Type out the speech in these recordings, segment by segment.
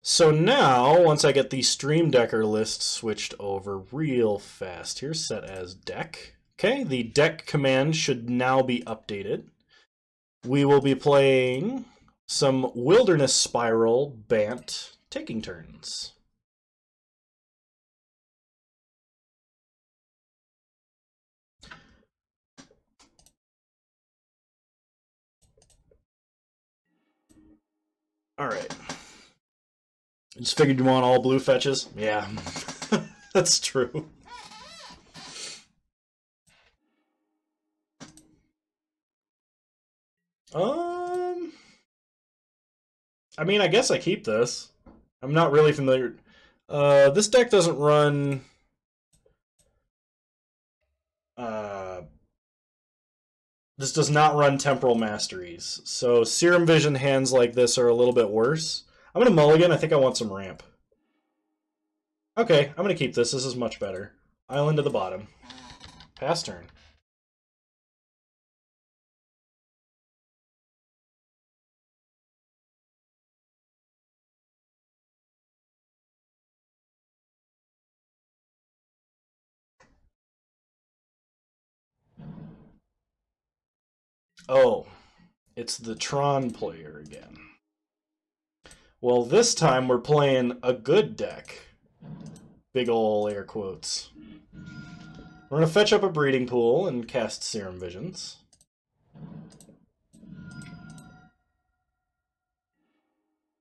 So now, once I get the Stream Decker list switched over real fast here, set as deck. Okay, the deck command should now be updated. We will be playing some Wilderness Spiral Bant taking turns. All right. Just figured you want all blue fetches. Yeah, that's true. I mean, I guess I keep this. I'm not really familiar. This deck doesn't run. This does not run Temporal Masteries, so Serum Vision hands like this are a little bit worse. I'm gonna mulligan. I think I want some ramp. Okay, I'm gonna keep this. This is much better. Island to the bottom. Pass turn. Oh, it's the Tron player again. Well, this time we're playing a good deck. Big ol' air quotes. We're going to fetch up a breeding pool and cast Serum Visions.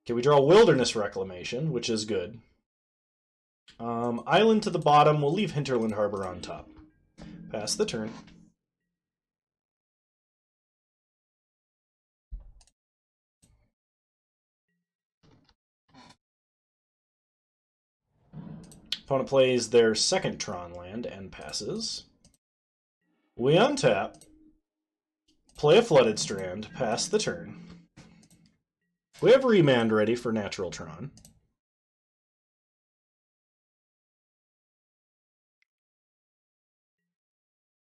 Okay, we draw Wilderness Reclamation, which is good. Island to the bottom. We'll leave Hinterland Harbor on top. Pass the turn. Opponent plays their second Tron land and passes. We untap, play a Flooded Strand, pass the turn. We have Remand ready for Natural Tron.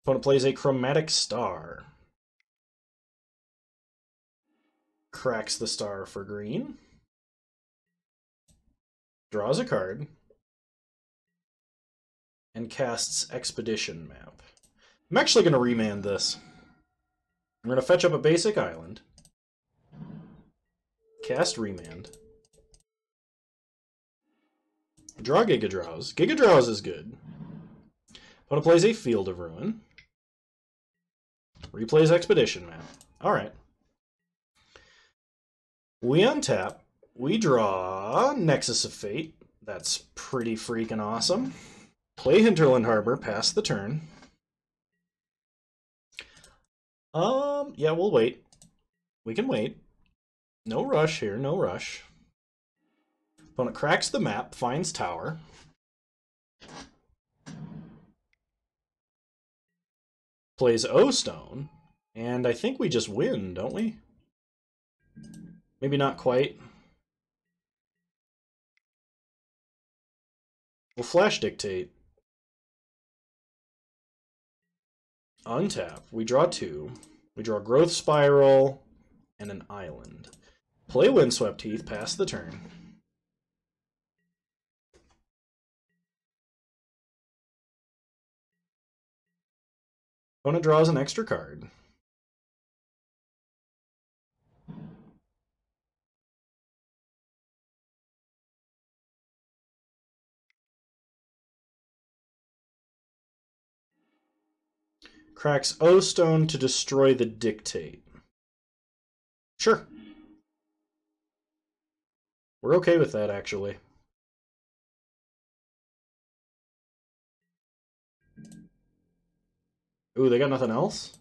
Opponent plays a Chromatic Star. Cracks the star for green. Draws a card. And casts Expedition Map. I'm actually going to remand this. I'm going to fetch up a basic island. Cast Remand. Draw Giga Draws. Giga Draws is good. Opponent plays a Field of Ruin. Replays Expedition Map. Alright. We untap. We draw Nexus of Fate. That's pretty freaking awesome. Play Hinterland Harbor, pass the turn. Yeah, we'll wait. We can wait. No rush here, no rush. Opponent cracks the map, finds tower. Plays O-Stone, and I think we just win, don't we? Maybe not quite. We'll Flash Dictate. Untap. We draw two. We draw Growth Spiral and an island. Play Windswept Heath, pass the turn. Opponent draws an extra card. Cracks O-Stone to destroy the Dictate. Sure. We're okay with that, actually. Ooh, they got nothing else?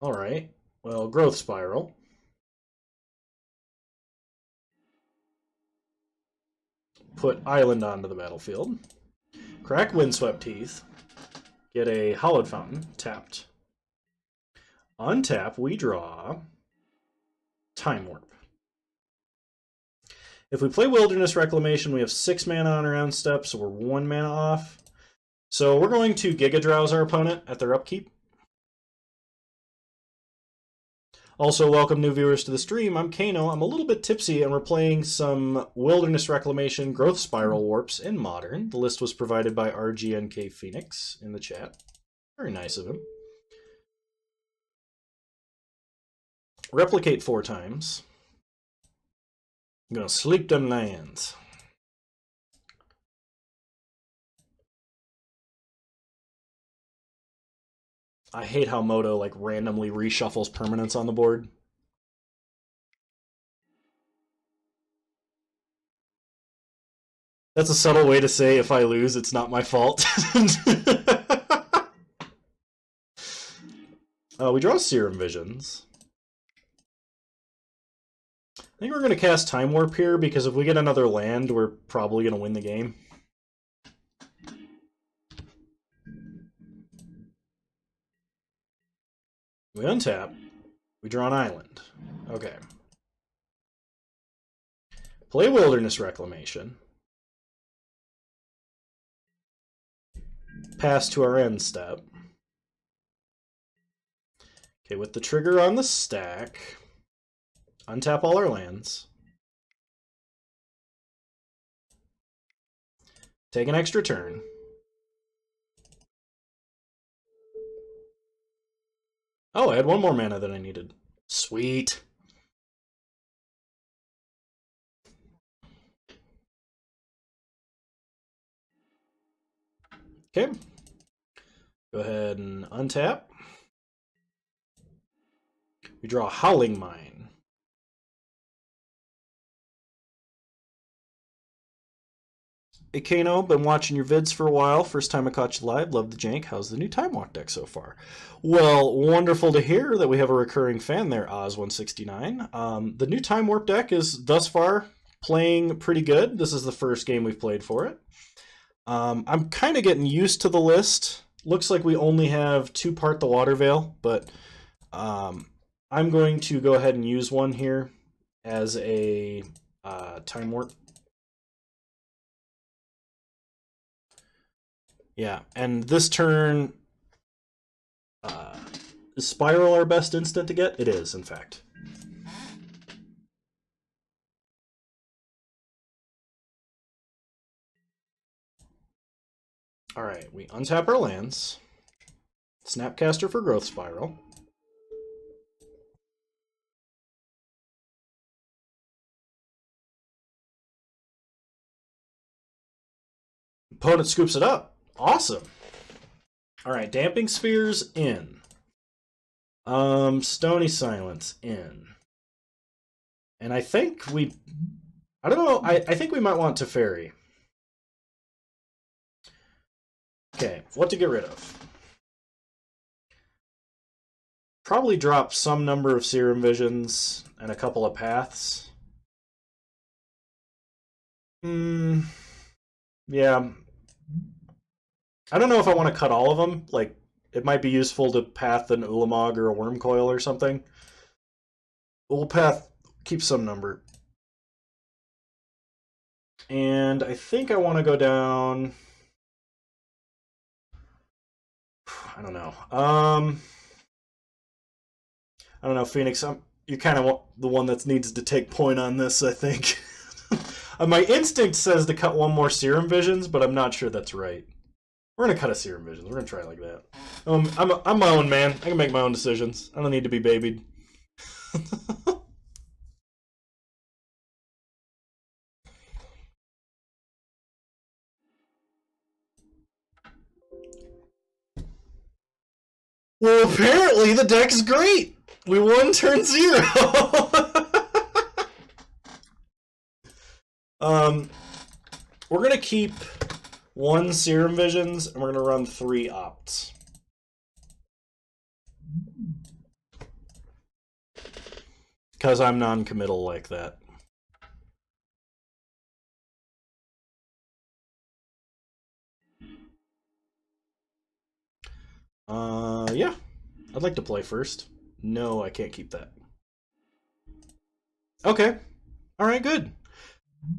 Alright. Well, Growth Spiral. Put Island onto the battlefield. Crack Windswept Heath. Get a Hallowed Fountain, tapped. Untap, we draw Time Warp. If we play Wilderness Reclamation, we have 6 mana on our end step, so we're 1 mana off. So we're going to Giga Drowse our opponent at their upkeep. Also, welcome new viewers to the stream. I'm Kano. I'm a little bit tipsy, and we're playing some Wilderness Reclamation Growth Spiral Warps in Modern. The list was provided by RGNK Phoenix in the chat. Very nice of him. Replicate 4 times. I'm gonna sleep them lands. I hate how Moto like randomly reshuffles permanents on the board. That's a subtle way to say if I lose, it's not my fault. We draw Serum Visions. I think we're going to cast Time Warp here, because if we get another land, we're probably going to win the game. We untap. We draw an island. Okay. Play Wilderness Reclamation. Pass to our end step. Okay, with the trigger on the stack, untap all our lands. Take an extra turn. Oh, I had one more mana than I needed. Sweet. Okay. Go ahead and untap. We draw Howling Mine. Hey Kano, been watching your vids for a while. First time I caught you live. Love the jank. How's the new Time Walk deck so far? Well, wonderful to hear that we have a recurring fan there, Oz169. The new Time Warp deck is thus far playing pretty good. This is the first game we've played for it. I'm kind of getting used to the list. Looks like we only have 2 Part the Water Veil, but I'm going to go ahead and use one here as a Time Warp. Yeah, and this turn, is Spiral our best instant to get? It is, in fact. Alright, we untap our lands. Snapcaster for Growth Spiral. Opponent scoops it up. Awesome. Alright, Damping Spheres in. Stony Silence in. And I think we... I don't know, I think we might want Teferi. Okay, what to get rid of? Probably drop some number of Serum Visions and a couple of Paths. Yeah. I don't know if I want to cut all of them. Like, it might be useful to path an Ulamog or a Worm Coil or something. We'll path, keep some number. And I think I want to go down... I don't know. I don't know, Phoenix. You're kind of the one that needs to take point on this, I think. My instinct says to cut one more Serum Visions, but I'm not sure that's right. We're gonna cut a Serum Visions. We're gonna try it like that. I'm my own man. I can make my own decisions. I don't need to be babied. Well, apparently the deck's great. We won turn 0. We're gonna keep 1 Serum Visions, and we're gonna run 3 Opts. Because I'm non-committal like that. Yeah. I'd like to play first. No, I can't keep that. Okay. Alright, good.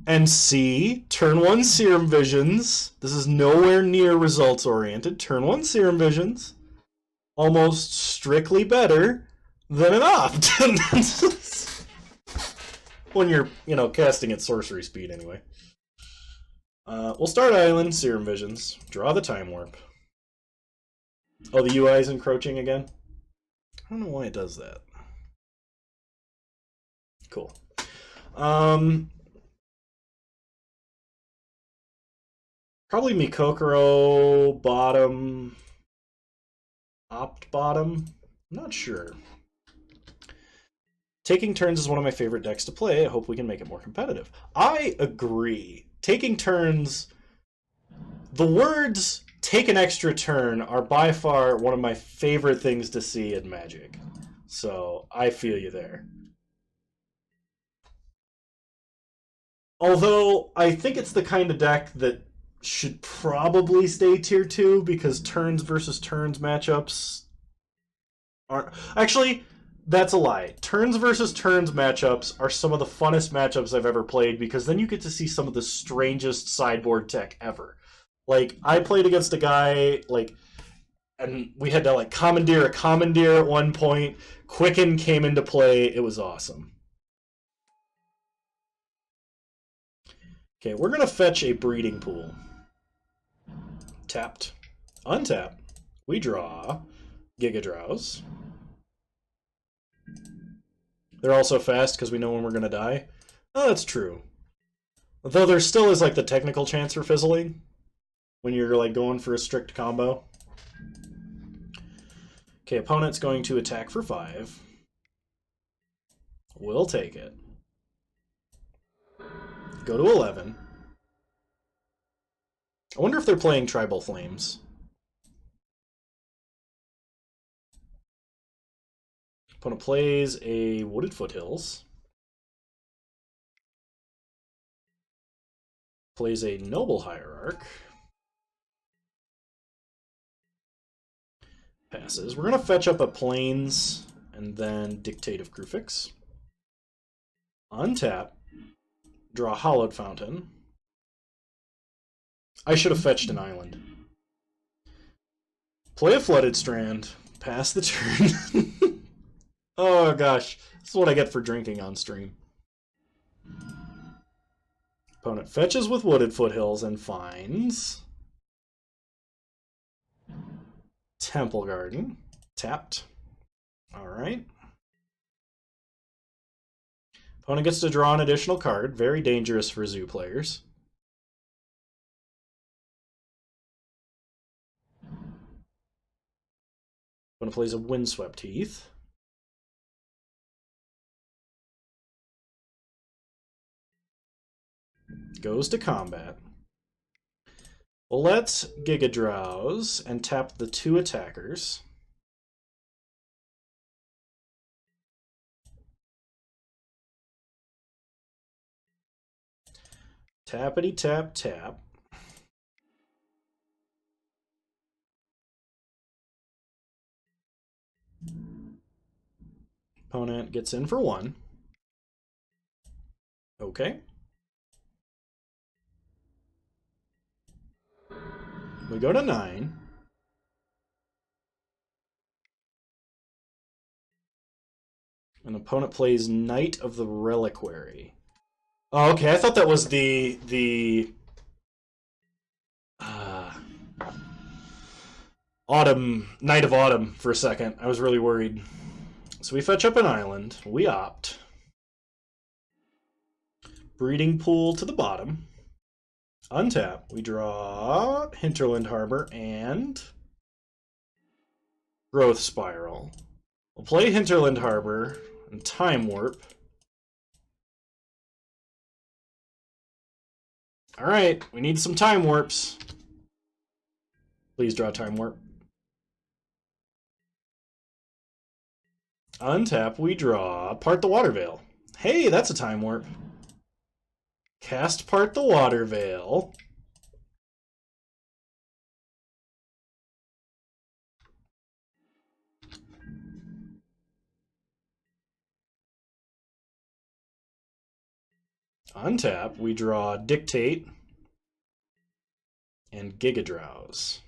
And see, turn 1 Serum Visions. This is nowhere near results oriented. Turn 1 Serum Visions. Almost strictly better. than an opt. When you're, casting at sorcery speed anyway. We'll start Island, Serum Visions. Draw the Time Warp. Oh, the UI is encroaching again? I don't know why it does that. Cool. Probably Mikokoro bottom, opt bottom. I'm not sure. Taking turns is one of my favorite decks to play. I hope we can make it more competitive. I agree. Taking turns, the words take an extra turn are by far one of my favorite things to see in Magic. So I feel you there. Although I think it's the kind of deck that should probably stay tier 2 because turns versus turns matchups aren't... Actually, that's a lie. Turns versus turns matchups are some of the funnest matchups I've ever played because then you get to see some of the strangest sideboard tech ever. Like, I played against a guy, and we had to, commandeer a commandeer at one point. Quicken came into play. It was awesome. Okay, we're going to fetch a breeding pool. Tapped. Untap. We draw Giga Drowse. They're also fast because we know when we're going to die. Oh, that's true. Though there still is the technical chance for fizzling when you're going for a strict combo. Okay, opponent's going to attack for 5. We'll take it. Go to 11. I wonder if they're playing Tribal Flames. Opponent plays a Wooded Foothills. Plays a Noble Hierarch. Passes. We're going to fetch up a Plains and then Dictate of Kruphix. Untap. Draw Hallowed Fountain. I should have fetched an island. Play a Flooded Strand. Pass the turn. Oh gosh, this is what I get for drinking on stream. Opponent fetches with Wooded Foothills and finds Temple Garden. Tapped. Alright. Opponent gets to draw an additional card. Very dangerous for Zoo players. Opponent plays a Windswept Heath. Goes to combat. Well, let's Giga Drowse and tap the 2 attackers. Tappity tap tap. Opponent gets in for 1. Okay. We go to 9. An opponent plays Knight of the Reliquary. Oh, okay, I thought that was the Autumn, Knight of Autumn for a second. I was really worried. So we fetch up an island. We opt. Breeding Pool to the bottom. Untap. We draw Hinterland Harbor and Growth Spiral. We'll play Hinterland Harbor and Time Warp. Alright, we need some Time Warps. Please draw Time Warp. Untap, we draw Part the Water Veil. Hey, that's a Time Warp. Cast Part the Water Veil. Untap, we draw Dictate and Giga Drowse.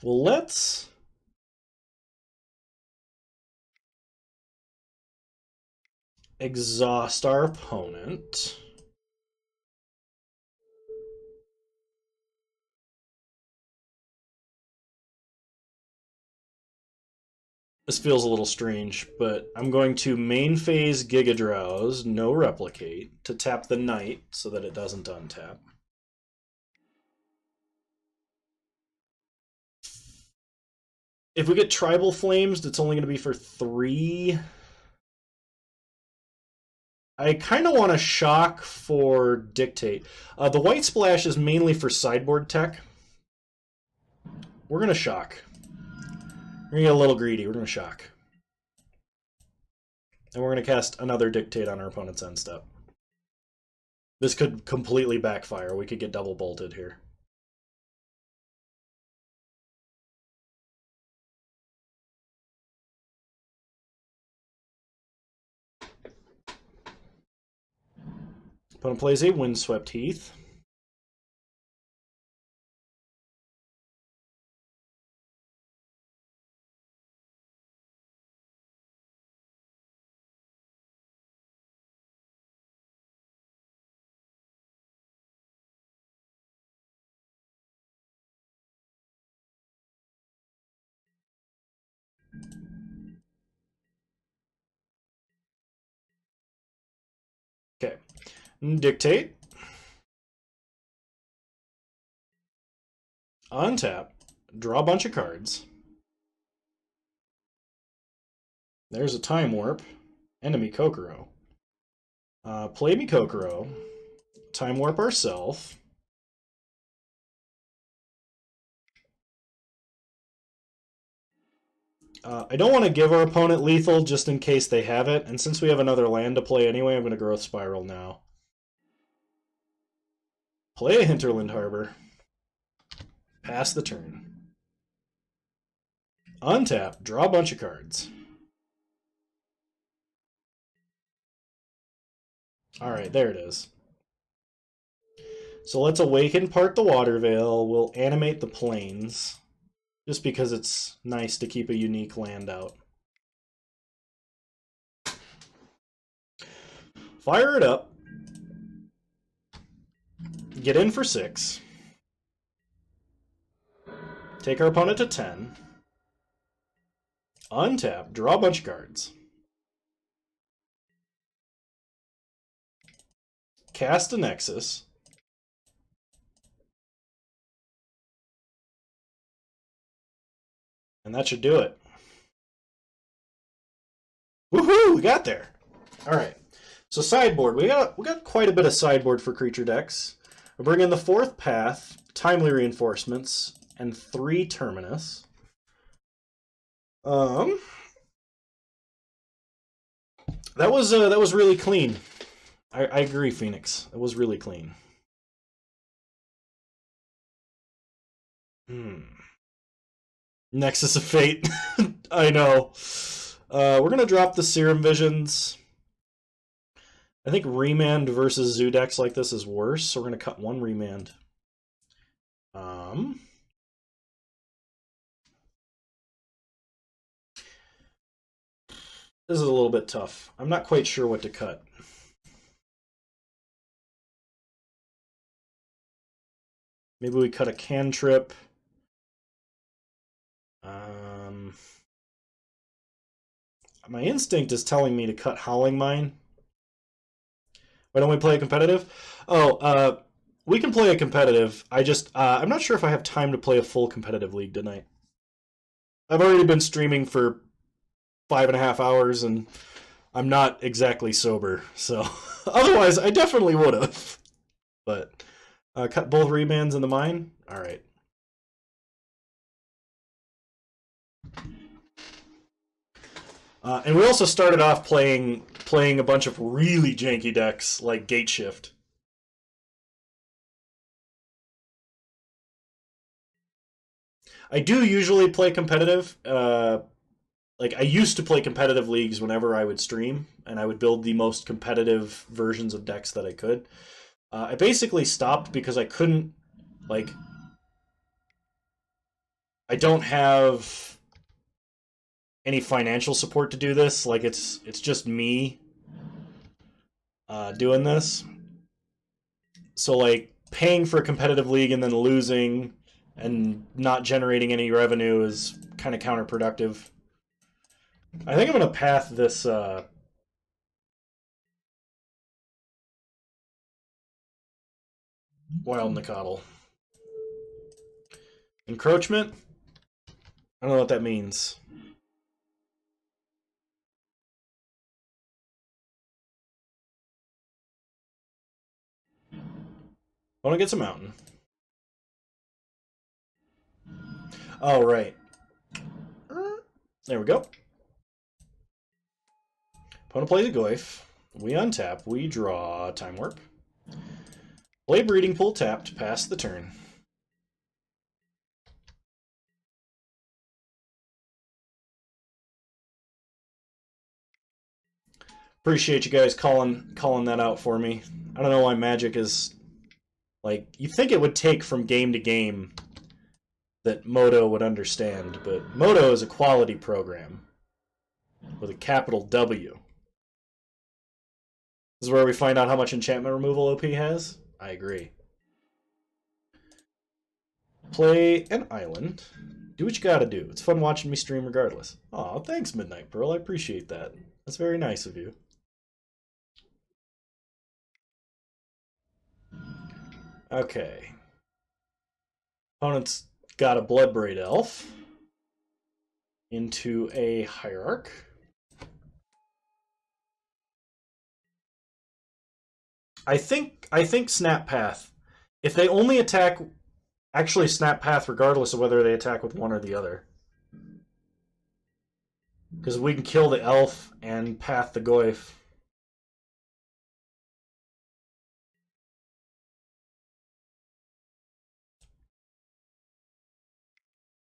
Well, let's exhaust our opponent. This feels a little strange, but I'm going to main phase Giga Drowse, no replicate, to tap the Knight so that it doesn't untap. If we get Tribal Flames, it's only going to be for 3. I kind of want to shock for Dictate. The White Splash is mainly for sideboard tech. We're going to shock. We're going to get a little greedy. We're going to shock. And we're going to cast another Dictate on our opponent's end step. This could completely backfire. We could get double bolted here. Opponent plays a Windswept Heath. Okay. Dictate. Untap. Draw a bunch of cards. There's a Time Warp. And a Mikokoro. Play Mikokoro. Time Warp ourselves. I don't want to give our opponent lethal just in case they have it, and since we have another land to play anyway, I'm going to Growth Spiral now. Play a Hinterland Harbor. Pass the turn. Untap, draw a bunch of cards. Alright, there it is. So let's Awaken part the Water Veil. We'll animate the Plains. Just because it's nice to keep a unique land out. Fire it up. Get in for 6. Take our opponent to 10. Untap, draw a bunch of cards. Cast a Nexus. And that should do it. Woohoo! We got there. All right. So sideboard, we got quite a bit of sideboard for creature decks. We bring in the 4th Path, Timely Reinforcements, and 3 Terminus. That was really clean. I agree, Phoenix. It was really clean. Nexus of Fate. I know. We're going to drop the Serum Visions. I think Remand versus Zoo decks like this is worse, so we're going to cut 1 Remand. This is a little bit tough. I'm not quite sure what to cut. Maybe we cut a Cantrip. My instinct is telling me to cut Howling Mine. Why don't we play a competitive? Oh, we can play a competitive. I'm not sure if I have time to play a full competitive league tonight. I've already been streaming for 5.5 hours, and I'm not exactly sober. So otherwise, I definitely would have. But cut both remands in the mine. All right. And we also started off playing a bunch of really janky decks like Gate Shift. I do usually play competitive. Like I used to play competitive leagues whenever I would stream, and I would build the most competitive versions of decks that I could. I basically stopped because I couldn't, like, I don't have any financial support to do this. Like it's just me doing this. So, like, paying for a competitive league and then losing and not generating any revenue is kind of counterproductive. I think I'm going to path this Wild Nicodle. Encroachment? I don't know what that means. Opponent gets a mountain. Oh, right. There we go. Opponent plays a Goyf. We untap. We draw Time Warp. Play Breeding Pool tapped. Pass the turn. Appreciate you guys calling that out for me. I don't know why Magic is like, you'd think it would take from game to game that Moto would understand, but Moto is a quality program with a capital W. This is where we find out how much enchantment removal OP has. I agree. Play an island. Do what you gotta do. It's fun watching me stream regardless. Aw, thanks, Midnight Pearl. I appreciate that. That's very nice of you. Okay. Opponent's got a Bloodbraid Elf into a Hierarch. I think Snap Path. If they only attack, actually Snap Path regardless of whether they attack with one or the other. Because we can kill the elf and path the Goyf.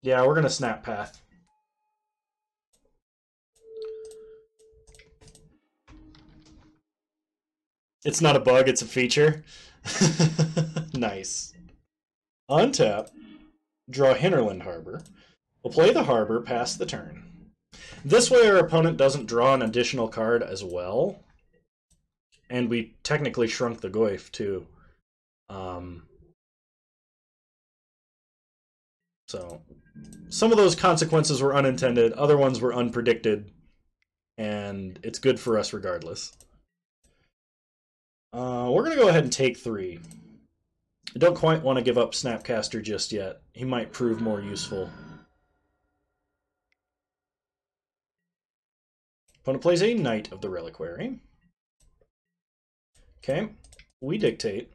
Yeah, we're gonna Snap Path. It's not a bug, it's a feature. Nice. Untap. Draw Hinterland Harbor. We'll play the Harbor, pass the turn. This way our opponent doesn't draw an additional card as well. And we technically shrunk the Goyf too. So some of those consequences were unintended, other ones were unpredicted, and it's good for us regardless. We're going to go ahead and take 3. I don't quite want to give up Snapcaster just yet. He might prove more useful. Opponent plays a Knight of the Reliquary. Okay, we dictate.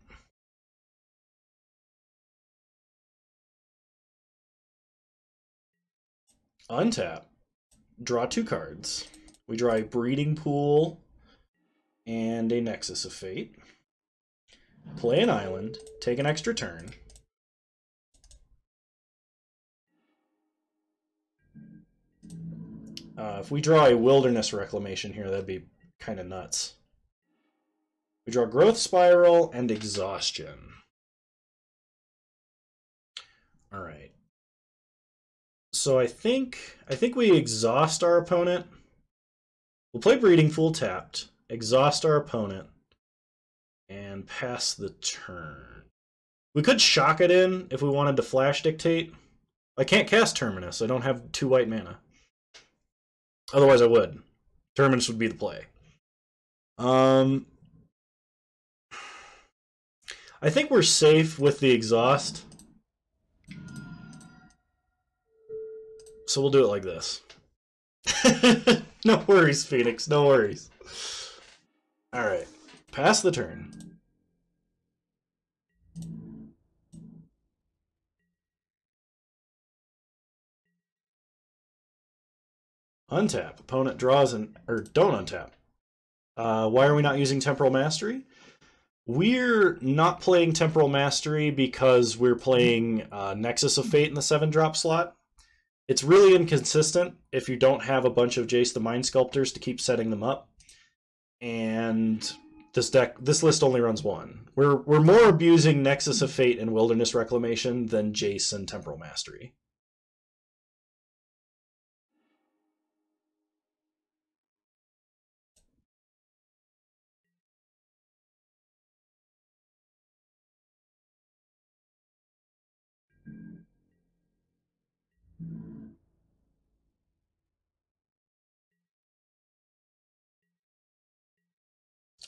Untap. Draw 2 cards. We draw a Breeding Pool and a Nexus of Fate. Play an island, take an extra turn. If we draw a Wilderness Reclamation here, that'd be kind of nuts. We draw Growth Spiral and Exhaustion. All right. So I think we exhaust our opponent. We'll play Breeding Pool tapped, exhaust our opponent, and pass the turn. We could shock it in if we wanted to Flash Dictate. I can't cast Terminus. I don't have 2 white mana. Otherwise I would. Terminus would be the play. I think we're safe with the exhaust. So we'll do it like this. No worries, Phoenix. No worries. Alright. Pass the turn. Untap. Opponent draws or don't untap. Why are we not using Temporal Mastery? We're not playing Temporal Mastery because we're playing Nexus of Fate in the 7-drop slot. It's really inconsistent if you don't have a bunch of Jace the Mind Sculptors to keep setting them up. And this list only runs 1. We're more abusing Nexus of Fate and Wilderness Reclamation than Jace and Temporal Mastery.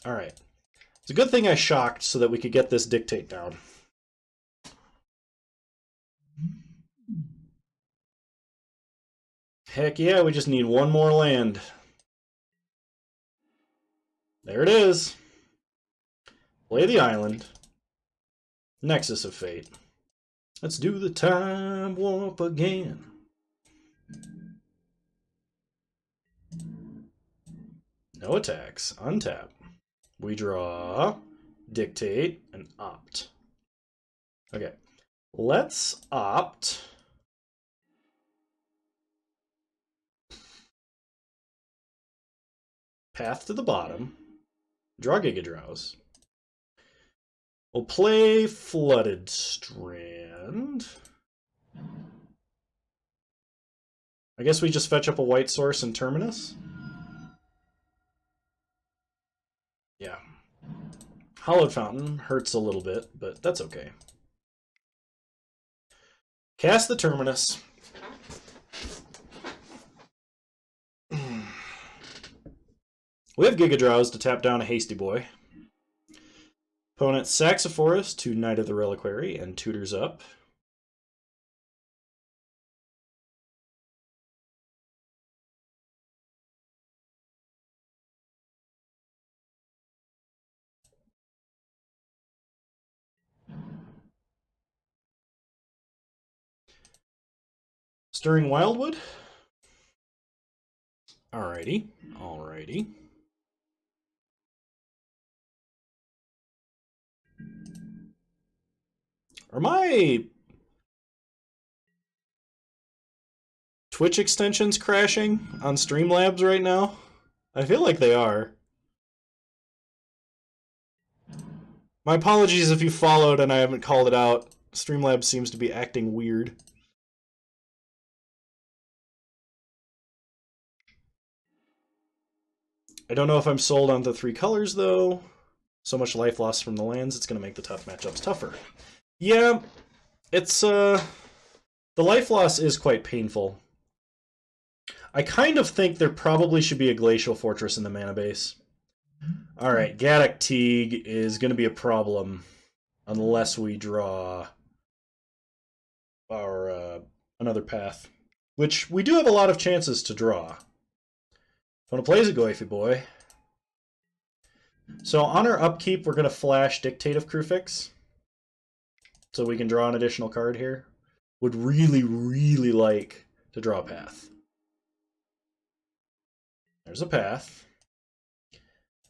All right. It's a good thing I shocked so that we could get this dictate down. Heck yeah, we just need one more land. There it is. Play the island. Nexus of Fate. Let's do the time warp again. No attacks. Untap. We draw, dictate, and opt. Okay. Let's opt. Path to the bottom. Draw Giga Drowse. We'll play Flooded Strand. I guess we just fetch up a white source and Terminus? Yeah. Hollowed Fountain hurts a little bit, but that's okay. Cast the Terminus. We have Giga Drowse to tap down a Hasty Boy. Opponent sacks a forest to Knight of the Reliquary and tutors up. Stirring Wildwood. Alrighty, alrighty. Are my Twitch extensions crashing on Streamlabs right now? I feel like they are. My apologies if you followed and I haven't called it out. Streamlabs seems to be acting weird. I don't know if I'm sold on the 3 colors, though. So much life loss from the lands, it's going to make the tough matchups tougher. Yeah, it's, the life loss is quite painful. I kind of think there probably should be a Glacial Fortress in the mana base. Alright, Gaddock Teague is going to be a problem unless we draw our another path, which we do have a lot of chances to draw. Opponent plays a Goify Boy. So on our upkeep, we're going to flash Dictate of Kruphix, so we can draw an additional card here. Would really, really like to draw a path. There's a path.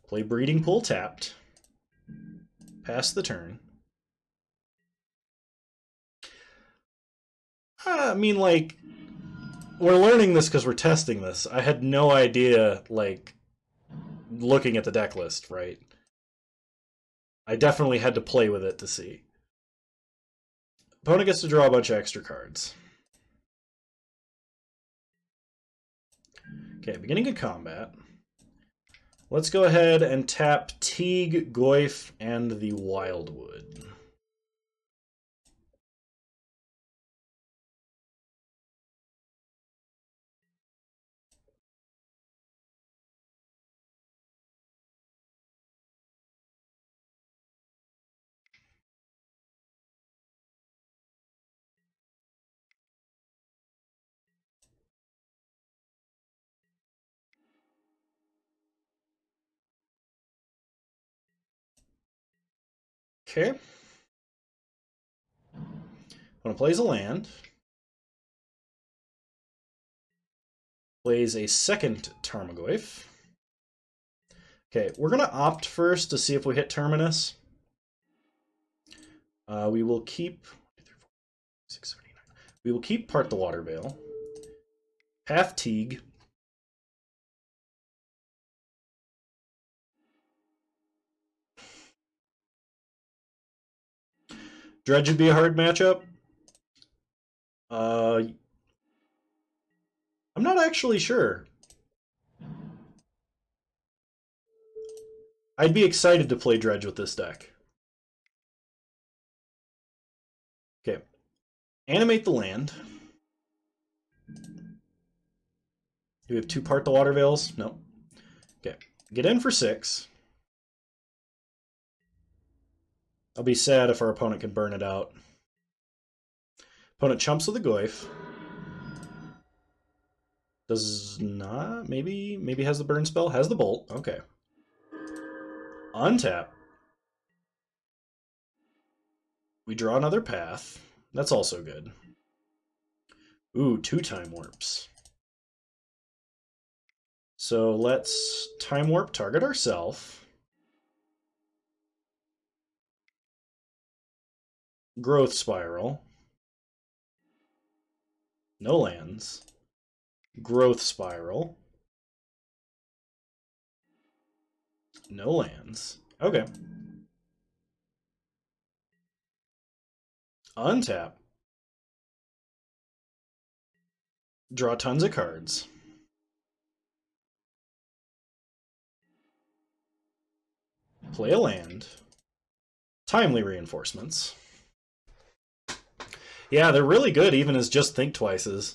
Play Breeding Pool tapped. Pass the turn. I mean, like, we're learning this because we're testing this. I had no idea, like, looking at the deck list, right? I definitely had to play with it to see. Opponent gets to draw a bunch of extra cards. Okay, beginning of combat. Let's go ahead and tap Teague, Goyf, and the Wildwood. Okay. Opponent plays a land. Plays a second Tarmogoyf. Okay, we're going to opt first to see if we hit Terminus. We will keep... 679. We will keep Part the Water Veil. Path Teague. Dredge would be a hard matchup. I'm not actually sure. I'd be excited to play Dredge with this deck. Okay. Animate the land. Do we have 2 Part the Water Veils? No. Okay. Get in for 6. I'll be sad if our opponent can burn it out. Opponent chumps with a Goyf. Does not. Maybe has the burn spell. Has the bolt. Okay. Untap. We draw another path. That's also good. Ooh, 2 time warps. So let's time warp target ourselves. Growth Spiral. No lands. Growth Spiral. No lands. Okay. Untap. Draw tons of cards. Play a land. Timely reinforcements. Yeah, they're really good even as just think twices.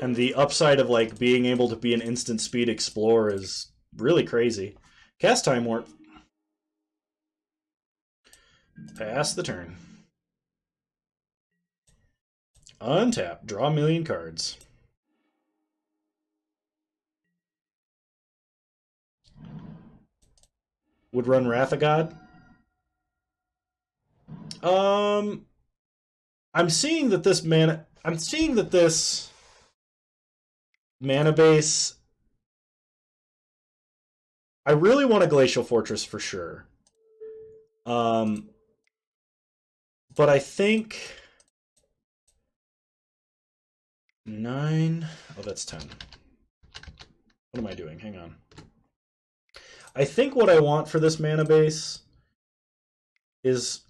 And the upside of like being able to be an instant speed explorer is really crazy. Cast Time Warp. Pass the turn. Untap. Draw a million cards. Would run Wrath of God. I'm seeing that this mana base. I really want a Glacial Fortress for sure. But I think 9. Oh, that's 10. What am I doing? Hang on. I think what I want for this mana base is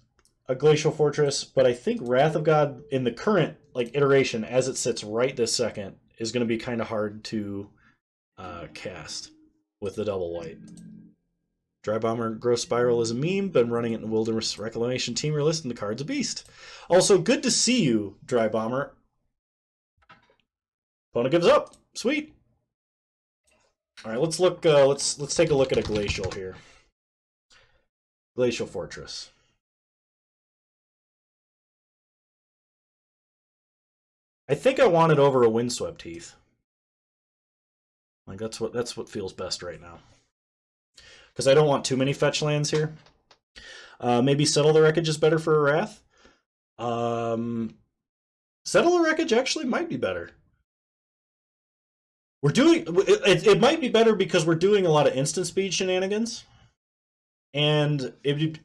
a Glacial Fortress, but I think Wrath of God in the current like iteration as it sits right this second is going to be kind of hard to cast with the double white. Dry Bomber Growth Spiral is a meme. Been running it in the Wilderness Reclamation Teamer list, and the card's a beast. Also, good to see you, Dry Bomber. Opponent gives up. Sweet. All right, let's look. Let's take a look at a Glacial here. Glacial Fortress. I think I want it over a Windswept Heath. Like that's what feels best right now. Because I don't want too many fetch lands here. Maybe Settle the Wreckage is better for a Wrath. Settle the Wreckage actually might be better. We're doing it might be better because we're doing a lot of instant speed shenanigans, and it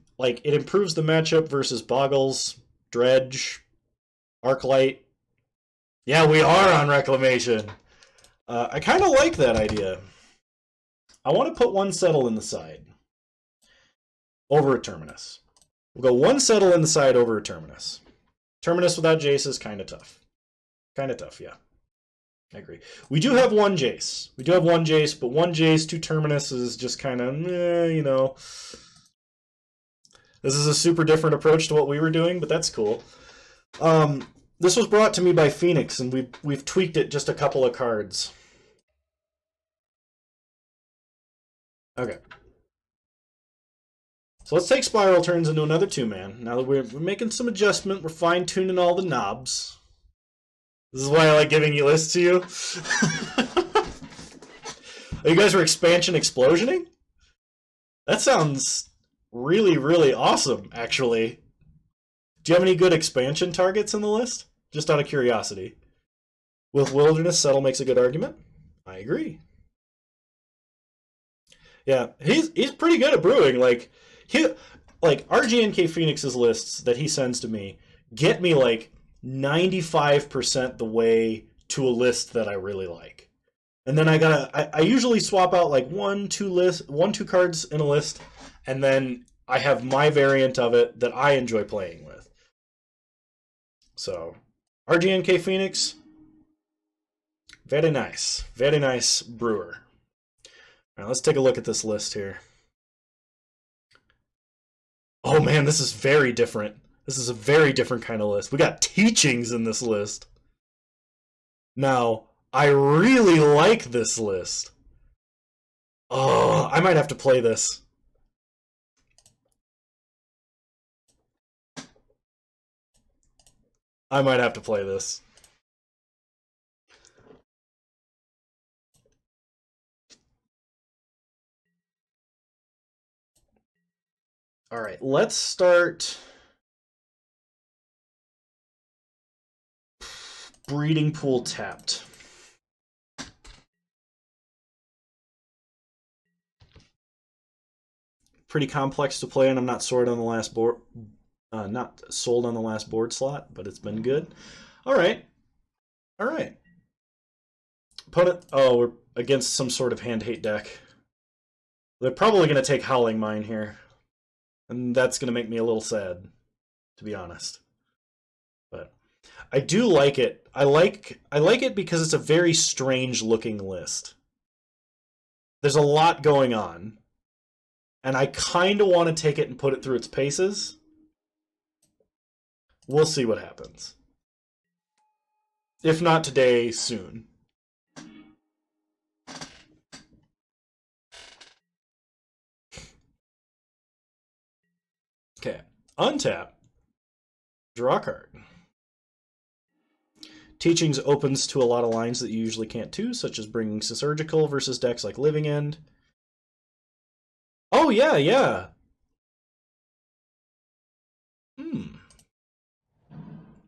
improves the matchup versus Boggles, Dredge, Arclight. Yeah, we are on Reclamation. I kind of like that idea. I want to put 1 Settle in the side over a Terminus. We'll go 1 Settle in the side over a Terminus. Terminus without Jace is kind of tough. Kind of tough, yeah. I agree. We do have 1 Jace. We do have 1 Jace, but 1 Jace, 2 Terminus is just kind of, you know. This is a super different approach to what we were doing, but that's cool. This was brought to me by Phoenix, and we've tweaked it just a couple of cards. Okay. So let's take Spiral Turns into another 2-man. Now that we're making some adjustment, we're fine-tuning all the knobs. This is why I like giving you lists to you. Oh, you guys were expansion explosioning? That sounds really, really awesome, actually. Do you have any good expansion targets in the list? Just out of curiosity. With Wilderness, Settle makes a good argument. I agree. Yeah, he's pretty good at brewing. Like RGNK Phoenix's lists that he sends to me get me like 95% the way to a list that I really like. And then I usually swap out like 1-2 cards in a list, and then I have my variant of it that I enjoy playing with. So, RGNK Phoenix, very nice brewer. All right, let's take a look at this list here. Oh man, this is very different. This is a very different kind of list. We got teachings in this list. Now, I really like this list. Oh, I might have to play this. I might have to play this. All right, let's start breeding pool tapped. Pretty complex to play, and I'm not sold on the last board. Not sold on the last board slot, but it's been good. All right, all right. Opponent. Oh, we're against some sort of hand hate deck. They're probably going to take Howling Mine here, and that's going to make me a little sad, to be honest. But I do like it. I like it because it's a very strange looking list. There's a lot going on, and I kind of want to take it and put it through its paces. We'll see what happens. If not today, soon. Okay, untap, draw a card. Teachings opens to a lot of lines that you usually can't do, such as bringing Surgical versus decks like Living End. Oh, yeah, yeah.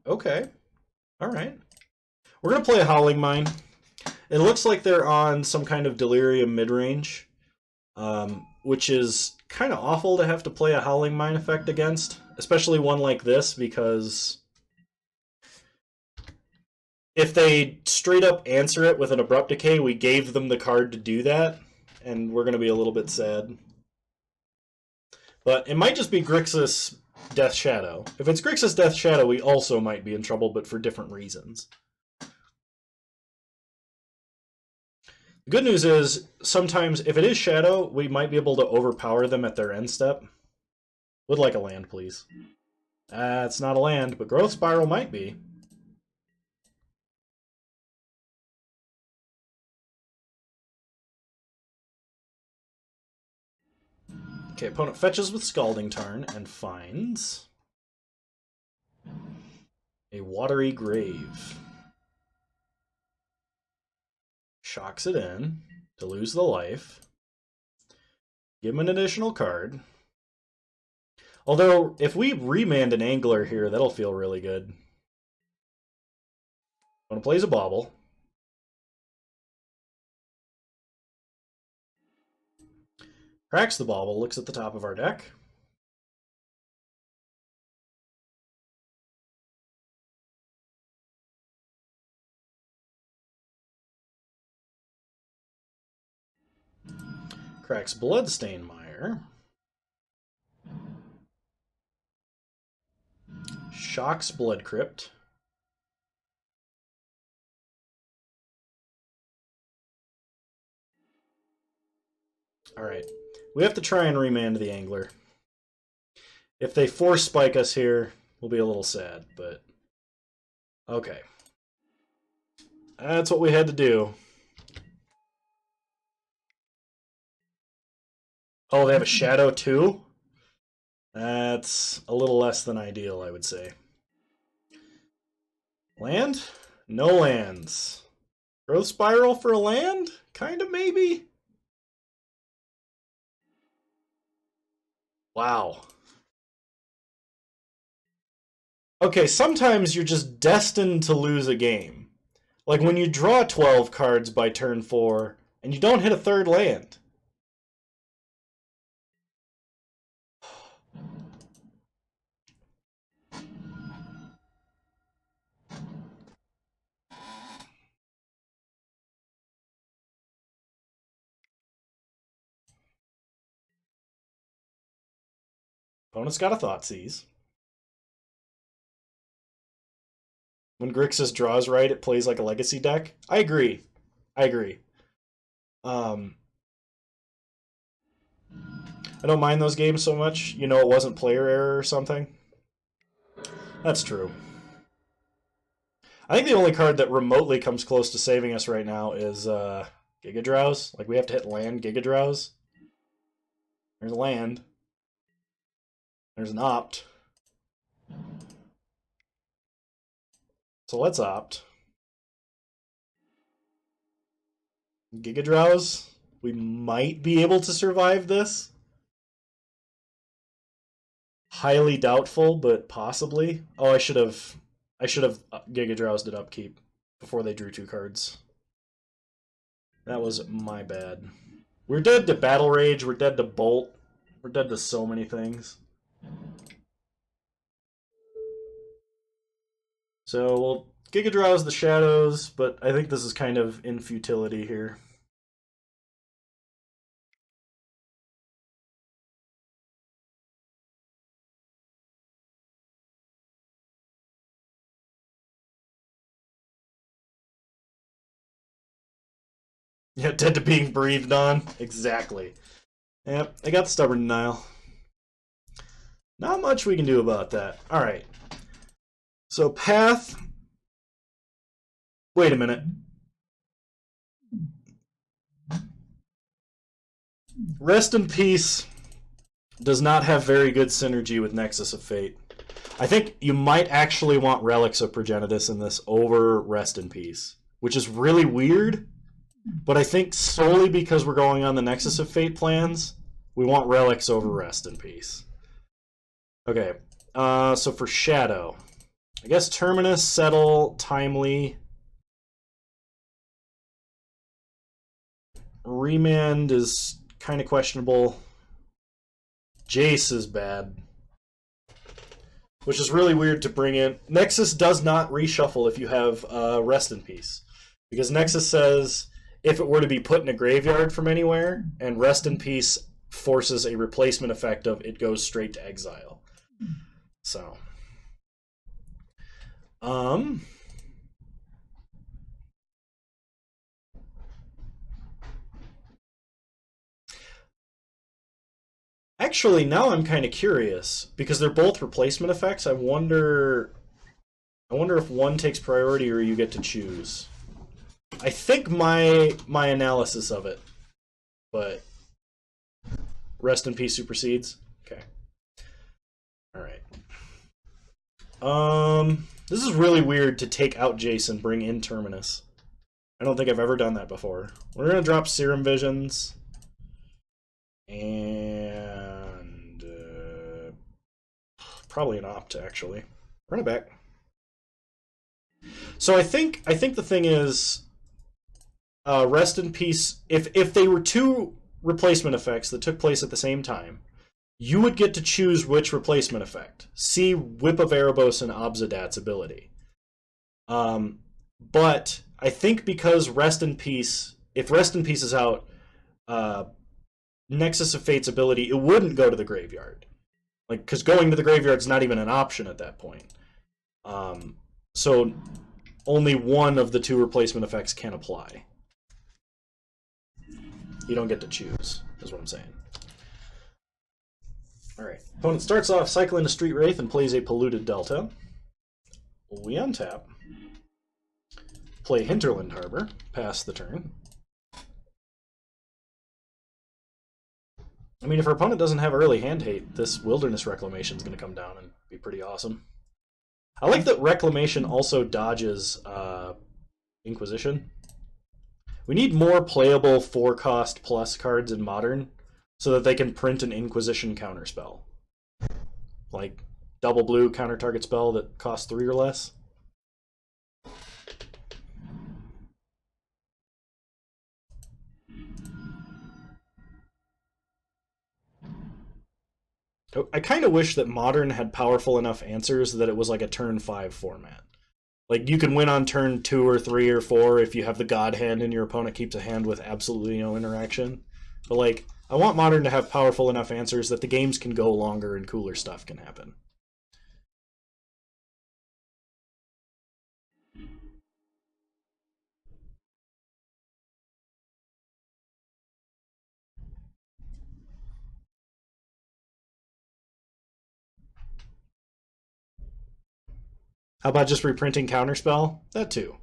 Okay. All right. We're going to play a Howling Mine. It looks like they're on some kind of Delirium midrange, which is kind of awful to have to play a Howling Mine effect against, especially one like this, because if they straight up answer it with an Abrupt Decay, we gave them the card to do that, and we're going to be a little bit sad. But it might just be Grixis Death Shadow. If it's Grixis Death Shadow, we also might be in trouble, but for different reasons. The good news is, sometimes, if it is Shadow, we might be able to overpower them at their end step. Would like a land, please. It's not a land, but Growth Spiral might be. Okay, opponent fetches with Scalding Tarn and finds a Watery Grave. Shocks it in to lose the life. Give him an additional card. Although, if we remand an Angler here, that'll feel really good. Opponent plays a Bauble. Cracks the Bauble, looks at the top of our deck. Cracks Bloodstain Mire. Shocks Blood Crypt. Alright. We have to try and remand the Angler. If they force spike us here, we'll be a little sad, but okay. That's what we had to do. Oh, they have a Shadow too? That's a little less than ideal, I would say. Land? No lands. Growth Spiral for a land? Kind of, maybe? Wow. Okay, sometimes you're just destined to lose a game. Like when you draw 12 cards by turn 4, and you don't hit a third land. Opponent's got a Thoughtseize. When Grixis draws right, it plays like a legacy deck. I agree. I agree. I don't mind those games so much. You know, it wasn't player error or something. That's true. I think the only card that remotely comes close to saving us right now is Giga Drowse. Like, we have to hit land Giga Drowse. There's land. There's an opt. So let's opt. Giga Drowse. We might be able to survive this. Highly doubtful, but possibly. Oh, I should have Giga Drowsed it upkeep before they drew 2 cards. That was my bad. We're dead to Battle Rage, we're dead to Bolt, we're dead to so many things. So we'll Giga Drowse the Shadows, but I think this is kind of in futility here. Yeah, dead to being breathed on. Exactly. Yep, I got Stubborn Denial. Not much we can do about that. Alright. So Path. Wait a minute. Rest in Peace does not have very good synergy with Nexus of Fate. I think you might actually want Relics of Progenitus in this over Rest in Peace, which is really weird, but I think solely because we're going on the Nexus of Fate plans, we want Relics over Rest in Peace. Okay, so for Shadow, I guess Terminus, Settle, Timely. Remand is kind of questionable. Jace is bad, which is really weird to bring in. Nexus does not reshuffle if you have Rest in Peace, because Nexus says if it were to be put in a graveyard from anywhere, and Rest in Peace forces a replacement effect of it goes straight to exile. So, actually, now I'm kind of curious because they're both replacement effects. I wonder if one takes priority or you get to choose. I think my analysis of it, but Rest in Peace supersedes. Okay. All right. This is really weird to take out Jason, bring in Terminus. I don't think I've ever done that before. We're gonna drop Serum Visions and probably an opt actually. Run it back. So I think the thing is, Rest in Peace. If they were 2 replacement effects that took place at the same time, you would get to choose which replacement effect. See Whip of Erebos and Obsidat's ability. But I think because Rest in Peace, if Rest in Peace is out, Nexus of Fate's ability, it wouldn't go to the graveyard. Like, because going to the graveyard is not even an option at that point. So only one of the 2 replacement effects can apply. You don't get to choose, is what I'm saying. Alright. Opponent starts off, cycle into Street Wraith and plays a Polluted Delta. We untap. Play Hinterland Harbor. Pass the turn. I mean, if our opponent doesn't have early hand hate, this Wilderness Reclamation is going to come down and be pretty awesome. I like that Reclamation also dodges Inquisition. We need more playable 4-cost plus cards in Modern so that they can print an Inquisition counterspell. Like double blue counter target spell that costs 3 or less. I kind of wish that Modern had powerful enough answers that it was like a turn 5 format. Like, you can win on turn 2 or 3 or 4 if you have the God Hand and your opponent keeps a hand with absolutely no interaction. But, like, I want Modern to have powerful enough answers that the games can go longer and cooler stuff can happen. How about just reprinting Counterspell? That too.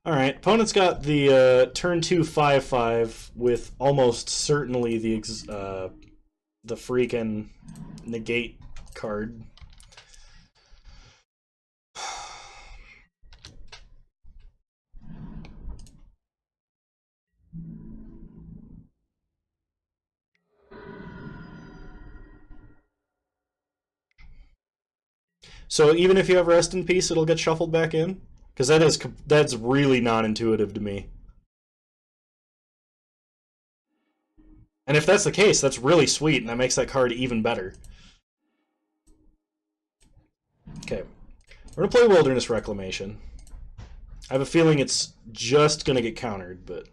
Alright, opponent's got the turn 2 5/5 with almost certainly the freaking negate card. So even if you have Rest in Peace, it'll get shuffled back in? Because that's really non-intuitive to me. And if that's the case, that's really sweet, and that makes that card even better. Okay. We're going to play Wilderness Reclamation. I have a feeling it's just going to get countered, but...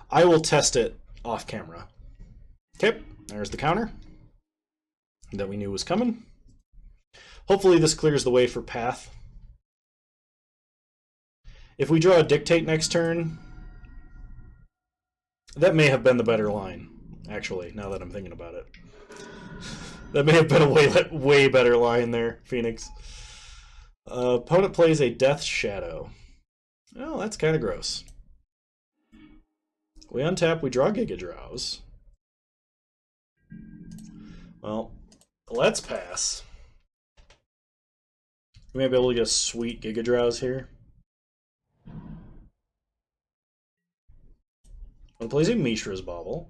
I will test it off camera. Okay, there's the counter that we knew was coming. Hopefully this clears the way for Path. If we draw a Dictate next turn, that may have been the better line, actually, now that I'm thinking about it. That may have been a way better line there, Phoenix. Opponent plays a Death Shadow. Oh, that's kind of gross. We untap, we draw Giga Drowse. Well, let's pass. We may be able to get a sweet Giga Drowse here. One plays a Mishra's Bauble.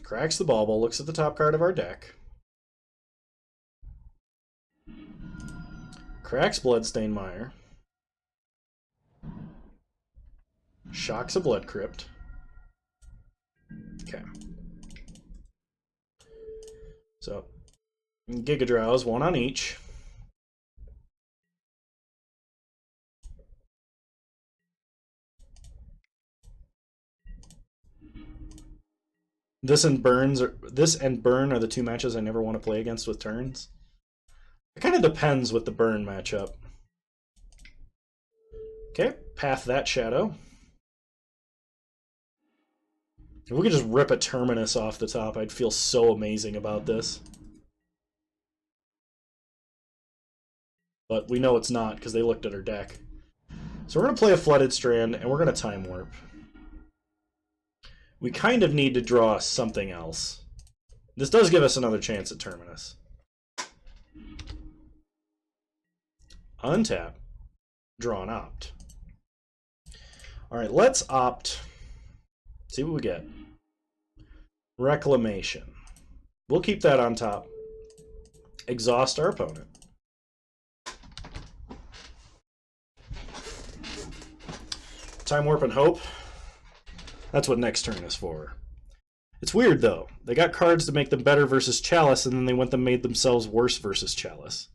Cracks the bauble, looks at the top card of our deck. Cracks Bloodstained Mire. Shocks a Blood Crypt. Okay. So, Giga Drowse, one on each. This and Burn are the two matches I never want to play against with turns. It kind of depends with the Burn matchup. Okay, Path that Shadow. If we could just rip a Terminus off the top, I'd feel so amazing about this. But we know it's not, because they looked at our deck. So we're going to play a Flooded Strand, and we're going to Time Warp. We kind of need to draw something else. This does give us another chance at Terminus. Untap. Draw an Opt. Alright, let's opt. See what we get. Reclamation. We'll keep that on top. Exhaust our opponent. Time Warp and Hope. That's what next turn is for. It's weird, though. They got cards to make them better versus Chalice, and then they went and made themselves worse versus Chalice.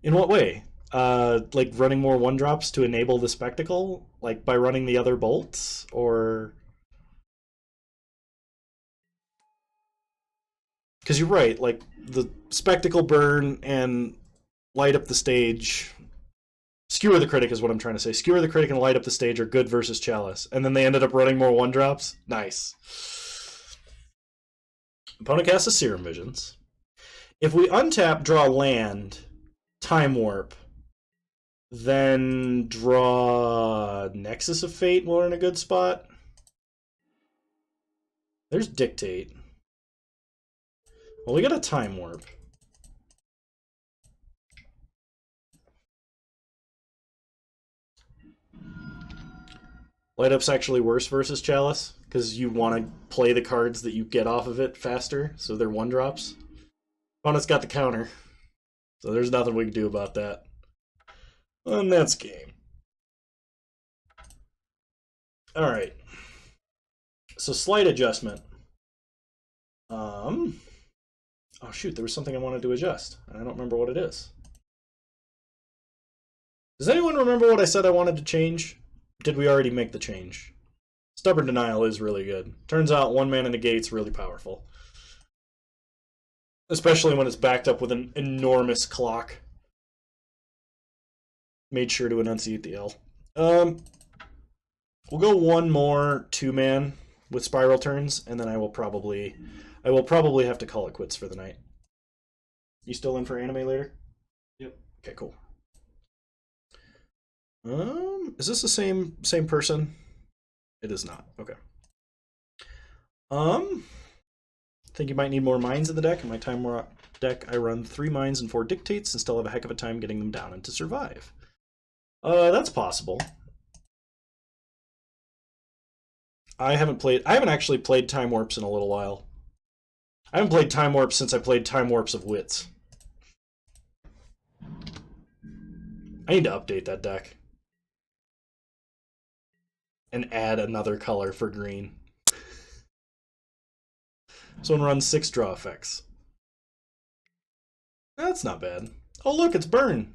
In what way? Like running more 1-drops to enable the Spectacle? Like by running the other bolts? Or... Because you're right, like, the Spectacle Burn and Light Up the Stage... Skewer the Critic is what I'm trying to say. Skewer the Critic and Light Up the Stage are good versus Chalice. And then they ended up running more 1-drops? Nice. Opponent casts a Serum Visions. If we untap, draw land, Time Warp, then draw Nexus of Fate, we're in a good spot. There's Dictate. Well, we got a Time Warp. Light Up's actually worse versus Chalice, because you want to play the cards that you get off of it faster, so they're 1-drops. Opponent's got the counter, so there's nothing we can do about that. And that's game. Alright. So slight adjustment. Oh shoot, there was something I wanted to adjust, and I don't remember what it is. Does anyone remember what I said I wanted to change? Did we already make the change? Stubborn Denial is really good. Turns out 1-mana negate's really powerful. Especially when it's backed up with an enormous clock. Made sure to enunciate the L. We'll go one more 2-man with Spiral Turns, and then I will probably have to call it quits for the night. You still in for anime later? Yep. Okay, cool. Is this the same person? It is not. Okay. Think you might need more mines in the deck. In my Time Warp deck, I run 3 mines and 4 dictates and still have a heck of a time getting them down and to survive. That's possible. I haven't actually played Time Warps in a little while. I haven't played Time Warps since I played Time Warps of Wits. I need to update that deck. And add another color for green. This one runs 6 draw effects. That's not bad. Oh look, it's Burn.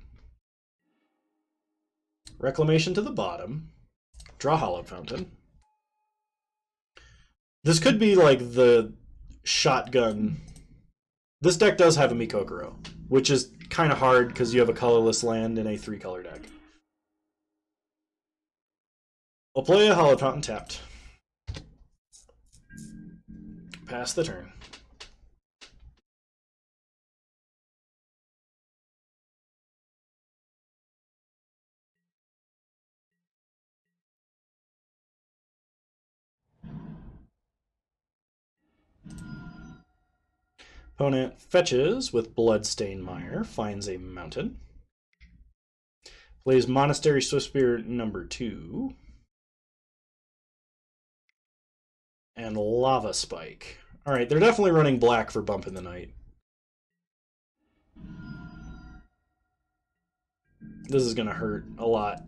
Reclamation to the bottom. Draw Hallowed Fountain. This could be like the shotgun. This deck does have a Mikokoro, which is kind of hard because you have a colorless land in a 3-color deck. I'll play a Hallowed Fountain tapped. Pass the turn. Opponent fetches with Bloodstained Mire, finds a mountain. Plays Monastery Swiftspear number 2. And Lava Spike. Alright, they're definitely running black for Bump in the Night. This is gonna hurt a lot.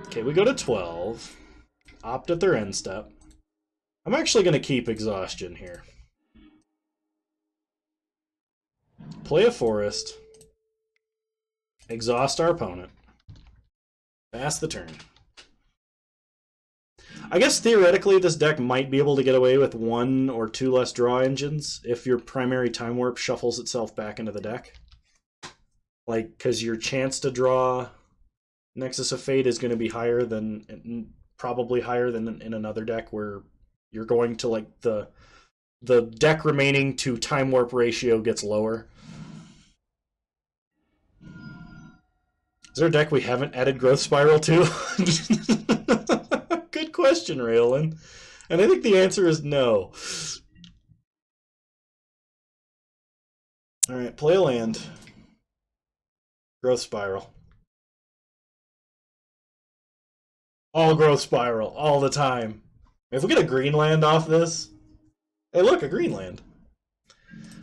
Okay, we go to 12. Opt at their end step. I'm actually going to keep Exhaustion here. Play a Forest. Exhaust our opponent. Pass the turn. I guess theoretically this deck might be able to get away with 1 or 2 less draw engines if your primary Time Warp shuffles itself back into the deck. Like, because your chance to draw Nexus of Fate is going to be higher than, probably higher than in another deck where you're going to, like, the deck remaining to Time Warp ratio gets lower. Is there a deck we haven't added Growth Spiral to? Good question, Raylan. And I think the answer is no. Alright, play a land. Growth Spiral. All Growth Spiral, all the time. If we get a green land off this... Hey look, a green land.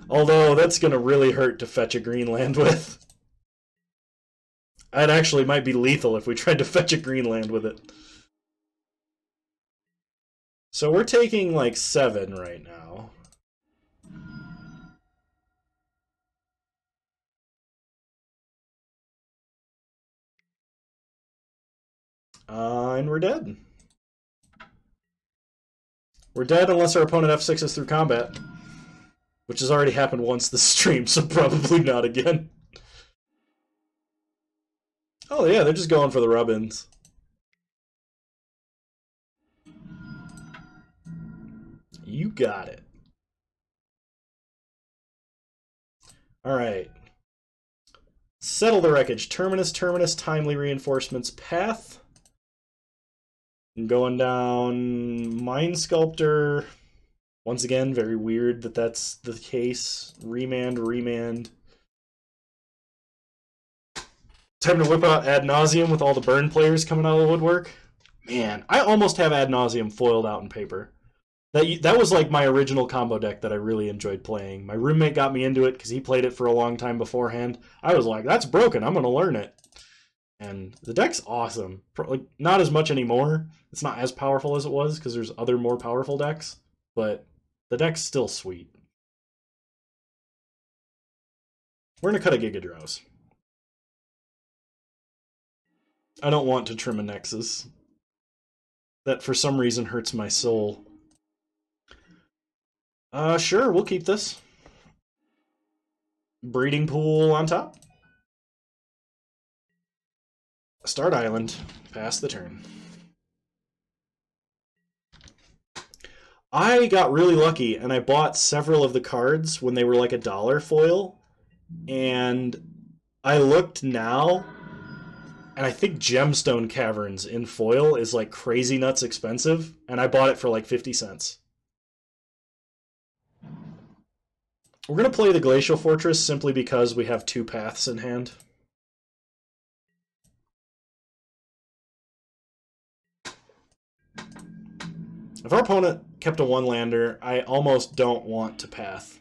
Although, that's going to really hurt to fetch a green land with. That actually might be lethal if we tried to fetch a green land with it. So we're taking like 7 right now. And we're dead. We're dead unless our opponent F6s through combat. Which has already happened once this stream, so probably not again. Oh yeah, they're just going for the rub-ins. You got it. Alright. Settle the Wreckage. Terminus, Terminus, Timely Reinforcements, Path. And going down Mind Sculptor. Once again, very weird that that's the case. Remand, Remand. Time to whip out Ad Nauseam with all the burn players coming out of the woodwork. Man, I almost have Ad Nauseam foiled out in paper. That was like my original combo deck that I really enjoyed playing. My roommate got me into it because he played it for a long time beforehand. I was like, that's broken, I'm going to learn it. And the deck's awesome. Like, not as much anymore. It's not as powerful as it was because there's other more powerful decks. But the deck's still sweet. We're going to cut a Giga Drowse. I don't want to trim a Nexus. That for some reason hurts my soul. Sure, we'll keep this. Breeding Pool on top. Start Island. Pass the turn. I got really lucky and I bought several of the cards when they were like $1 foil. And I looked now, and I think Gemstone Caverns in foil is like crazy nuts expensive, and I bought it for like 50 cents. We're going to play the Glacial Fortress simply because we have 2 paths in hand. If our opponent kept a one-lander, I almost don't want to path.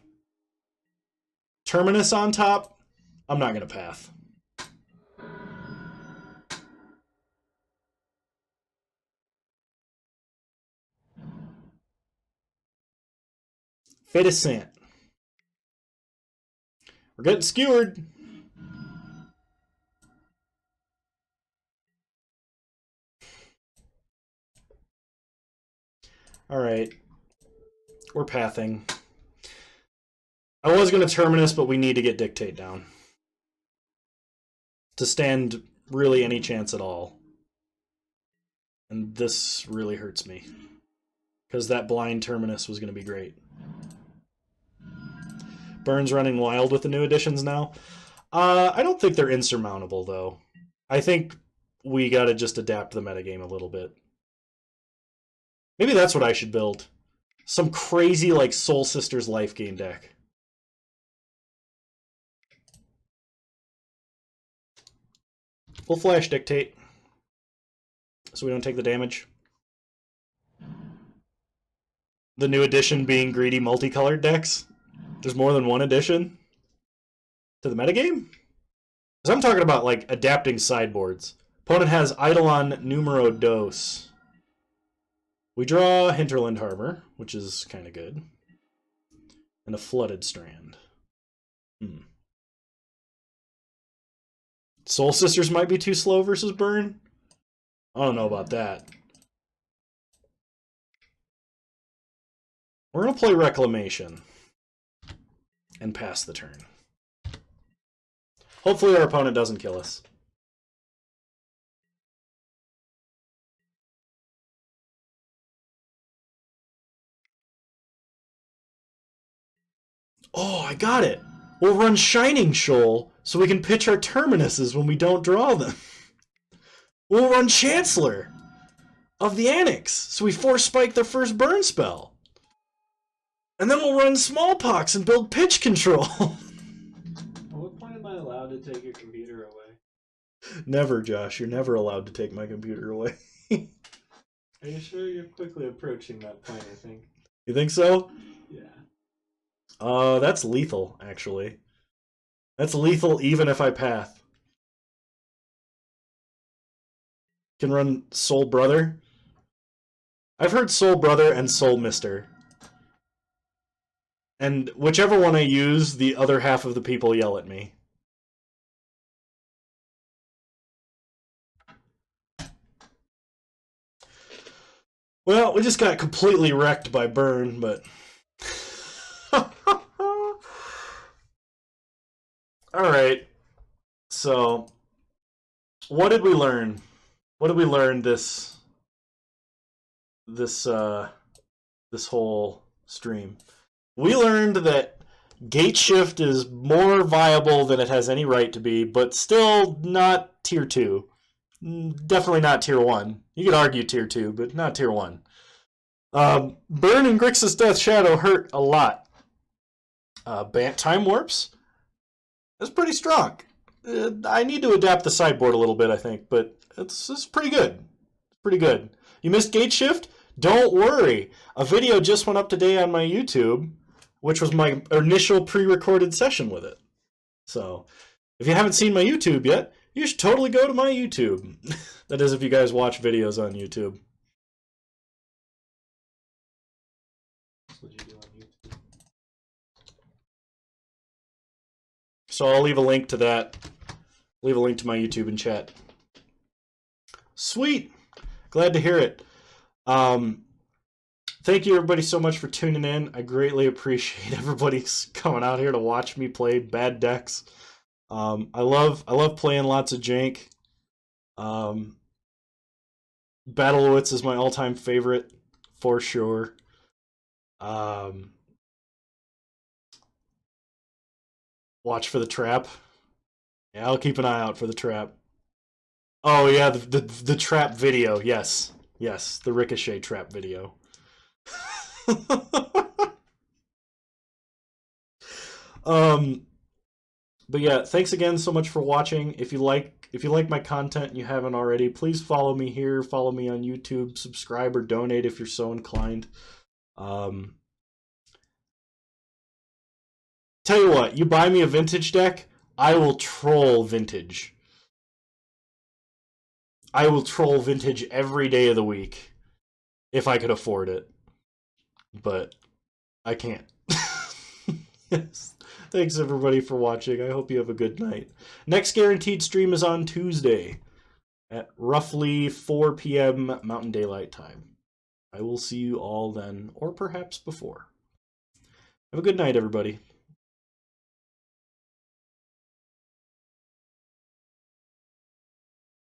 Terminus on top, I'm not going to path. Fedescent. We're getting skewered. Alright. We're pathing. I was going to Terminus, but we need to get Dictate down to stand really any chance at all. And this really hurts me, because that blind Terminus was going to be great. Burns running wild with the new additions now. I don't think they're insurmountable, though. I think we got to just adapt the metagame a little bit. Maybe that's what I should build. Some crazy, like, Soul Sisters life gain deck. We'll flash Dictate, so we don't take the damage. The new addition being greedy multicolored decks. There's more than one addition to the metagame? Because I'm talking about, like, adapting sideboards. Opponent has Eidolon Numero Dos. We draw Hinterland Harbor, which is kind of good. And a Flooded Strand. Soul Sisters might be too slow versus Burn? I don't know about that. We're going to play Reclamation and pass the turn. Hopefully our opponent doesn't kill us. Oh, I got it! We'll run Shining Shoal so we can pitch our Terminuses when we don't draw them. We'll run Chancellor of the Annex so we force spike their first burn spell. And then we'll run Smallpox and build pitch control. At what point am I allowed to take your computer away? Never, Josh. You're never allowed to take my computer away. Are you sure you're quickly approaching that point, I think? You think so? Yeah. That's lethal, actually. That's lethal even if I path. Can run Soul Brother. I've heard Soul Brother and Soul Mister. And whichever one I use, the other half of the people yell at me. Well, we just got completely wrecked by Burn, but... Alright. So, what did we learn? What did we learn this whole stream? We learned that Gate Shift is more viable than it has any right to be, but still not tier 2. Definitely not tier 1. You could argue tier 2, but not tier 1. Burn and Grixis Death Shadow hurt a lot. Bant Time Warps is pretty strong. I need to adapt the sideboard a little bit, I think, but it's pretty good. Pretty good. You missed Gate Shift? Don't worry. A video just went up today on my YouTube, which was my initial pre-recorded session with it. So, if you haven't seen my YouTube yet, you should totally go to my YouTube. That is if you guys watch videos on YouTube. What would you do on YouTube? So I'll leave a link to that. Leave a link to my YouTube in chat. Sweet. Glad to hear it. Thank you everybody so much for tuning in. I greatly appreciate everybody coming out here to watch me play bad decks. I love playing lots of jank. Battlewitz is my all-time favorite for sure. Watch for the trap. Yeah, I'll keep an eye out for the trap. Oh yeah, the trap video. Yes, the Ricochet trap video. But yeah, thanks again so much for watching. If you like If you like my content and you haven't already, please follow me here, follow me on YouTube, subscribe or donate if you're so inclined. Tell you what, you buy me a vintage deck, I will troll vintage. I will troll vintage every day of the week if I could afford it. But I can't. Yes. Thanks everybody for watching. I hope you have a good night. Next guaranteed stream is on Tuesday at roughly 4 p.m. Mountain Daylight Time. I will see you all then, or perhaps before. Have a good night, everybody.